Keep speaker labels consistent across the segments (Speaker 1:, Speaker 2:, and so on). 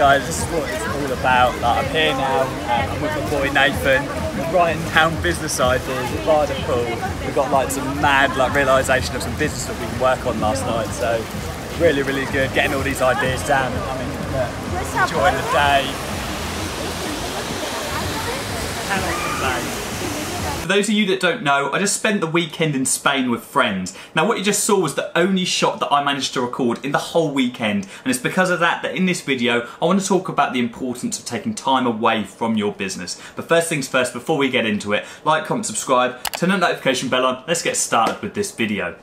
Speaker 1: guys, this is what it's all about. Like, I'm here now, I'm with my boy Nathan. We're writing down business ideas, we're by the pool. We've got like some mad like realisation of some business that we can work on last night. So really, really good getting all these ideas down. I mean, enjoying the day. Cannot complain.
Speaker 2: For those of you that don't know, I just spent the weekend in Spain with friends. Now what you just saw was the only shot that I managed to record in the whole weekend, and it's because of that in this video I want to talk about the importance of taking time away from your business. But first things first, before we get into it, like, comment, subscribe, turn the notification bell on, let's get started with this video.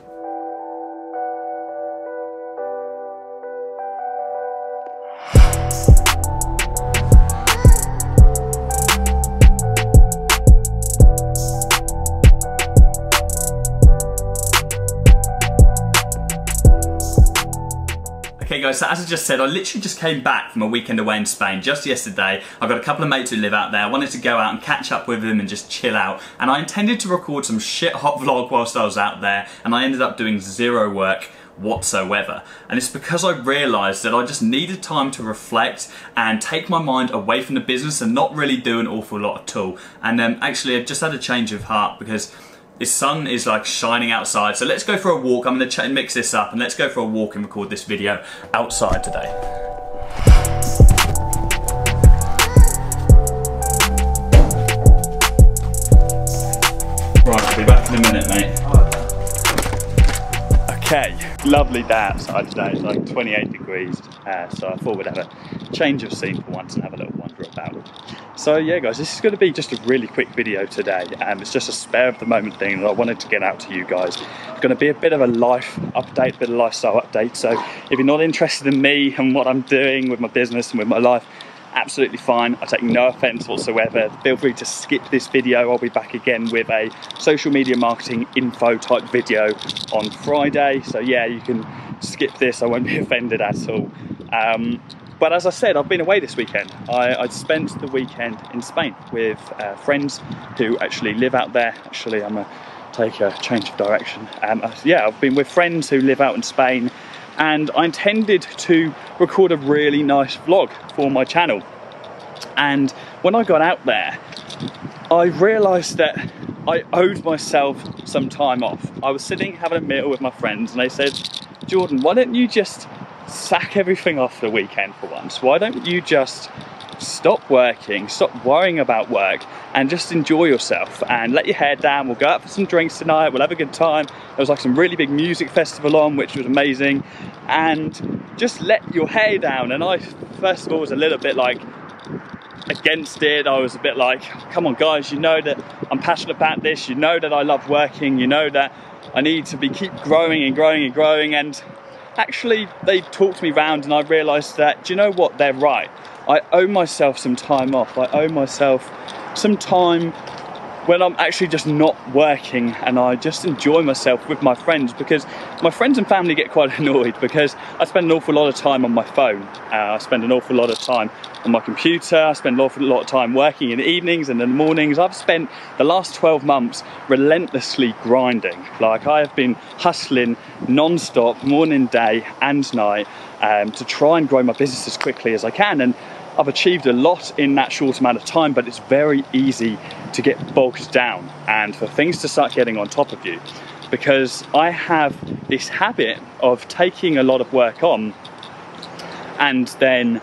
Speaker 2: Okay guys, so as I just said, I literally just came back from a weekend away in Spain just yesterday. I've got a couple of mates who live out there. I wanted to go out and catch up with them and just chill out. And I intended to record some shit hot vlog whilst I was out there, and I ended up doing zero work whatsoever. And it's because I realised that I just needed time to reflect and take my mind away from the business and not really do an awful lot at all. And actually I just had a change of heart because the sun is like shining outside, so let's go for a walk. I'm going to mix this up and let's go for a walk and record this video outside today. Right, I'll be back in a minute, mate. Okay, lovely day outside today. It's like 28 degrees, so I thought we'd have a change of scene for once and have a little wander about. So yeah guys, this is going to be just a really quick video today. It's just a spare of the moment thing that I wanted to get out to you guys. It's going to be a bit of a life update, a bit of a lifestyle update. So if you're not interested in me and what I'm doing with my business and with my life, absolutely fine. I take no offense whatsoever. Feel free to skip this video. I'll be back again with a social media marketing info type video on Friday. So yeah, you can skip this. I won't be offended at all. But as I said, I've been away this weekend. I spent the weekend in Spain with friends who actually live out there. Actually, I'm gonna take a change of direction. Yeah, I've been with friends who live out in Spain, and I intended to record a really nice vlog for my channel. And when I got out there, I realised that I owed myself some time off. I was sitting having a meal with my friends and they said, Jordan, why don't you just sack everything off for the weekend for once? Why don't you just stop working, stop worrying about work, and just enjoy yourself and let your hair down? We'll go out for some drinks tonight, we'll have a good time. There was like some really big music festival on, which was amazing, and just let your hair down. And I first of all was a little bit like against it. I was a bit like, come on guys, you know that I'm passionate about this, you know that I love working, you know that I need to keep growing and growing and growing. And actually they talked me round and I realised that, do you know what, they're right. I owe myself some time off. I owe myself some time when I'm actually just not working and I just enjoy myself with my friends, because my friends and family get quite annoyed because I spend an awful lot of time on my phone. I spend an awful lot of time on my computer. I spend an awful lot of time working in the evenings and in the mornings. I've spent the last 12 months relentlessly grinding. Like, I have been hustling non-stop, morning, day and night, to try and grow my business as quickly as I can. And I've achieved a lot in that short amount of time, but it's very easy to get bogged down and for things to start getting on top of you, because I have this habit of taking a lot of work on and then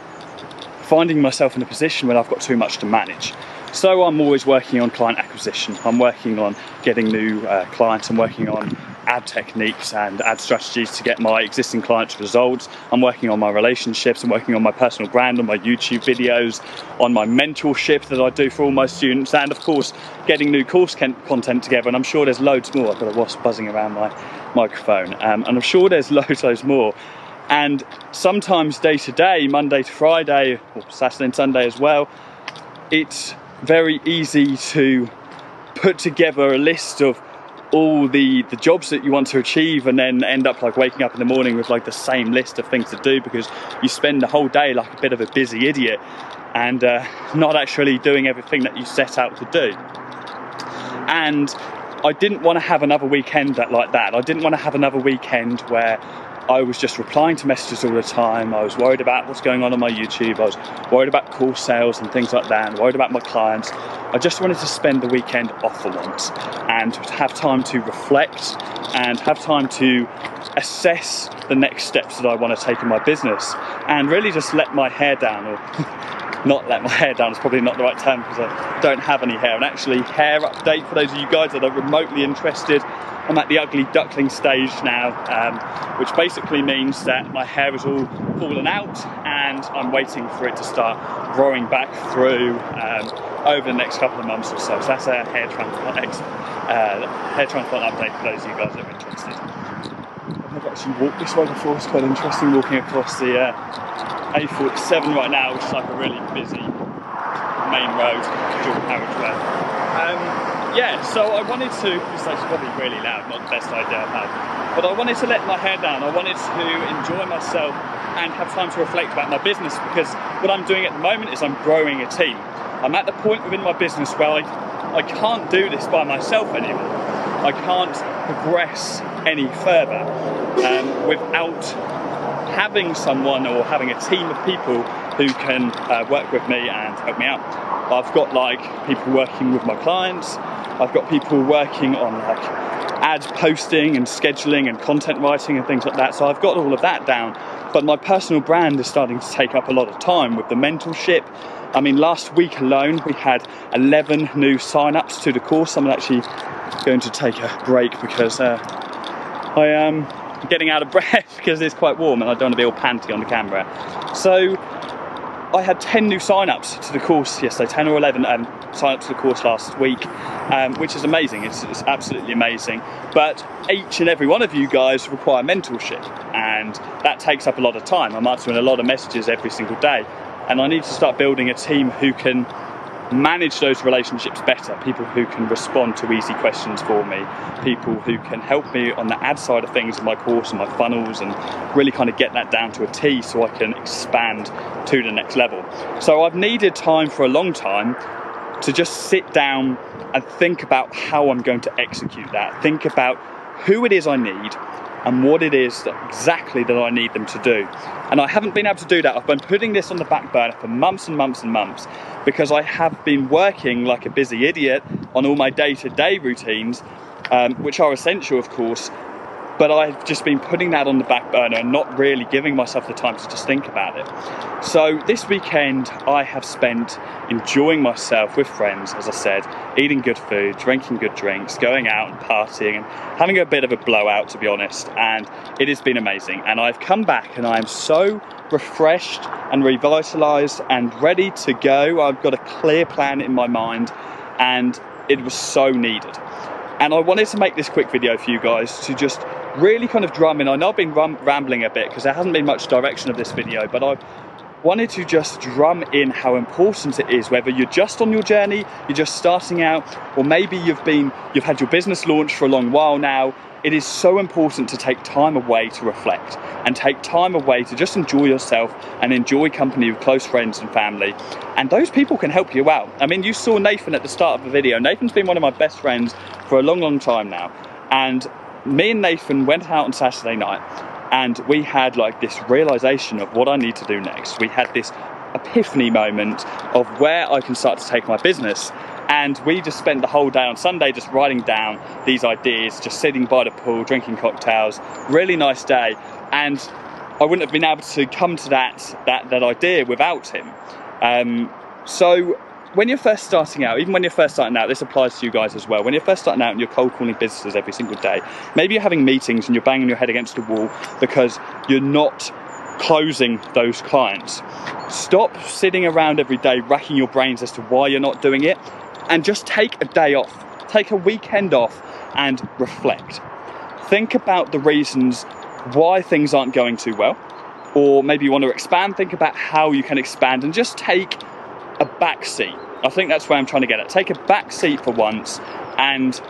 Speaker 2: finding myself in a position when I've got too much to manage. So I'm always working on client acquisition, I'm working on getting new clients, I'm working on ad techniques and ad strategies to get my existing clients results. I'm working on my relationships, I'm working on my personal brand, on my YouTube videos, on my mentorship that I do for all my students, and of course getting new course content together. And I'm sure there's loads more. I've got a wasp buzzing around my microphone, and I'm sure there's loads more. And sometimes day to day, Monday to Friday, or Saturday and Sunday as well, it's very easy to put together a list of all the jobs that you want to achieve and then end up like waking up in the morning with like the same list of things to do, because you spend the whole day like a bit of a busy idiot and not actually doing everything that you set out to do. And I didn't want to have another weekend like that. I didn't want to have another weekend where I was just replying to messages all the time. I was worried about what's going on my YouTube. I was worried about course sales and things like that, and worried about my clients. I just wanted to spend the weekend off for once and have time to reflect and have time to assess the next steps that I want to take in my business, and really just let my hair down, or not let my hair down is probably not the right term because I don't have any hair. And actually, hair update for those of you guys that are remotely interested, I'm at the ugly duckling stage now, which basically means that my hair is all fallen out and I'm waiting for it to start growing back through over the next couple of months or so. So that's a hair transplant update for those of you guys that are interested. I've never actually walked this way before. It's quite interesting walking across the A47 right now, which is like a really busy main road, dual carriageway. Yeah, so I wanted to, this is probably really loud, not the best idea I've had, but I wanted to let my hair down. I wanted to enjoy myself and have time to reflect about my business, because what I'm doing at the moment is I'm growing a team. I'm at the point within my business where I can't do this by myself anymore. I can't progress any further without having someone or having a team of people who can work with me and help me out. I've got like people working with my clients. I've got people working on like ad posting and scheduling and content writing and things like that. So I've got all of that down. But my personal brand is starting to take up a lot of time with the mentorship. I mean, last week alone, we had 11 new sign-ups to the course. I'm actually going to take a break because I am getting out of breath because it's quite warm and I don't want to be all panty on the camera. So I had 10 new sign-ups to the course yesterday, 10 or 11 sign-ups to the course last week, which is amazing. It's absolutely amazing. But each and every one of you guys require mentorship, and that takes up a lot of time. I'm answering a lot of messages every single day, and I need to start building a team who can manage those relationships better, people who can respond to easy questions for me, people who can help me on the ad side of things in my course and my funnels, and really kind of get that down to a T so I can expand to the next level. So I've needed time for a long time to just sit down and think about how I'm going to execute that, think about who it is I need and what it is exactly that I need them to do. And I haven't been able to do that. I've been putting this on the back burner for months and months and months because I have been working like a busy idiot on all my day-to-day routines, which are essential, of course, but I've just been putting that on the back burner and not really giving myself the time to just think about it. So this weekend I have spent enjoying myself with friends, as I said, eating good food, drinking good drinks, going out and partying and having a bit of a blowout, to be honest, and it has been amazing. And I've come back and I am so refreshed and revitalised and ready to go. I've got a clear plan in my mind and it was so needed. And I wanted to make this quick video for you guys to just really kind of drum in. I know I've been rambling a bit because there hasn't been much direction of this video, but I wanted to just drum in how important it is, whether you're just on your journey, you're just starting out, or maybe you've had your business launch for a long while now. It is so important to take time away to reflect and take time away to just enjoy yourself and enjoy company with close friends and family. And those people can help you out. I mean, you saw Nathan at the start of the video. Nathan's been one of my best friends for a long, long time now. And me and Nathan went out on Saturday night and we had like this realization of what I need to do next. We had this epiphany moment of where I can start to take my business. And we just spent the whole day on Sunday just writing down these ideas, just sitting by the pool, drinking cocktails. Really nice day. And I wouldn't have been able to come to that idea without him. So when you're first starting out, even when you're first starting out, this applies to you guys as well. When you're first starting out and you're cold calling businesses every single day, maybe you're having meetings and you're banging your head against the wall because you're not closing those clients. Stop sitting around every day racking your brains as to why you're not doing it, and just take a day off, take a weekend off and reflect. Think about the reasons why things aren't going too well, or maybe you want to expand. Think about how you can expand and just take a back seat. I think that's where I'm trying to get at. Take a back seat for once and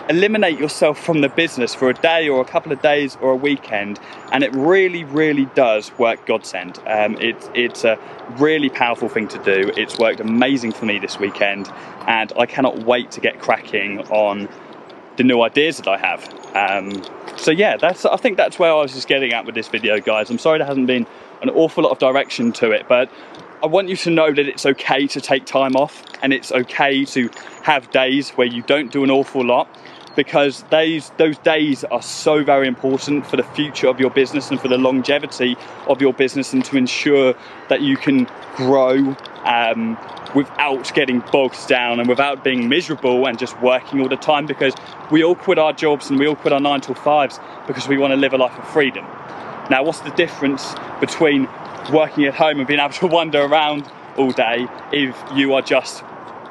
Speaker 2: eliminate yourself from the business for a day or a couple of days or a weekend, and it really, really does work godsend. It's a really powerful thing to do. It's worked amazing for me this weekend, and I cannot wait to get cracking on the new ideas that I have. So yeah, I think that's where I was just getting at with this video, guys. I'm sorry there hasn't been an awful lot of direction to it, but I want you to know that it's okay to take time off, and it's okay to have days where you don't do an awful lot, because those days are so very important for the future of your business and for the longevity of your business, and to ensure that you can grow without getting bogged down and without being miserable and just working all the time, because we all quit our jobs and we all quit our 9 to 5s because we want to live a life of freedom. Now, what's the difference between working at home and being able to wander around all day if you are just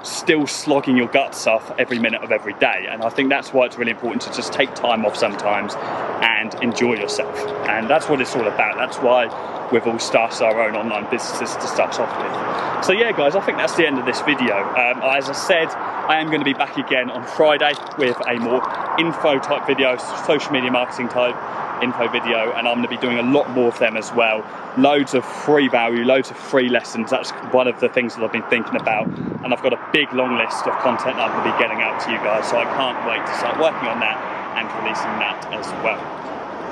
Speaker 2: still slogging your guts off every minute of every day? And I think that's why it's really important to just take time off sometimes and enjoy yourself. And that's what it's all about. That's why we've all started our own online businesses to start off with. So yeah, guys, I think that's the end of this video. As I said, I am going to be back again on Friday with a more info type video, social media marketing type info video, and I'm going to be doing a lot more of them as well. Loads of free value, loads of free lessons. That's one of the things that I've been thinking about, and I've got a big long list of content that I'm going to be getting out to you guys, so I can't wait to start working on that and releasing that as well.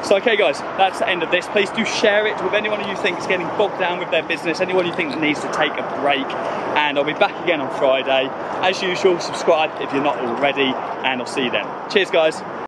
Speaker 2: So okay guys, that's the end of this. Please do share it with anyone you think is getting bogged down with their business, anyone you think that needs to take a break, and I'll be back again on Friday. As usual, subscribe if you're not already, and I'll see you then. Cheers guys.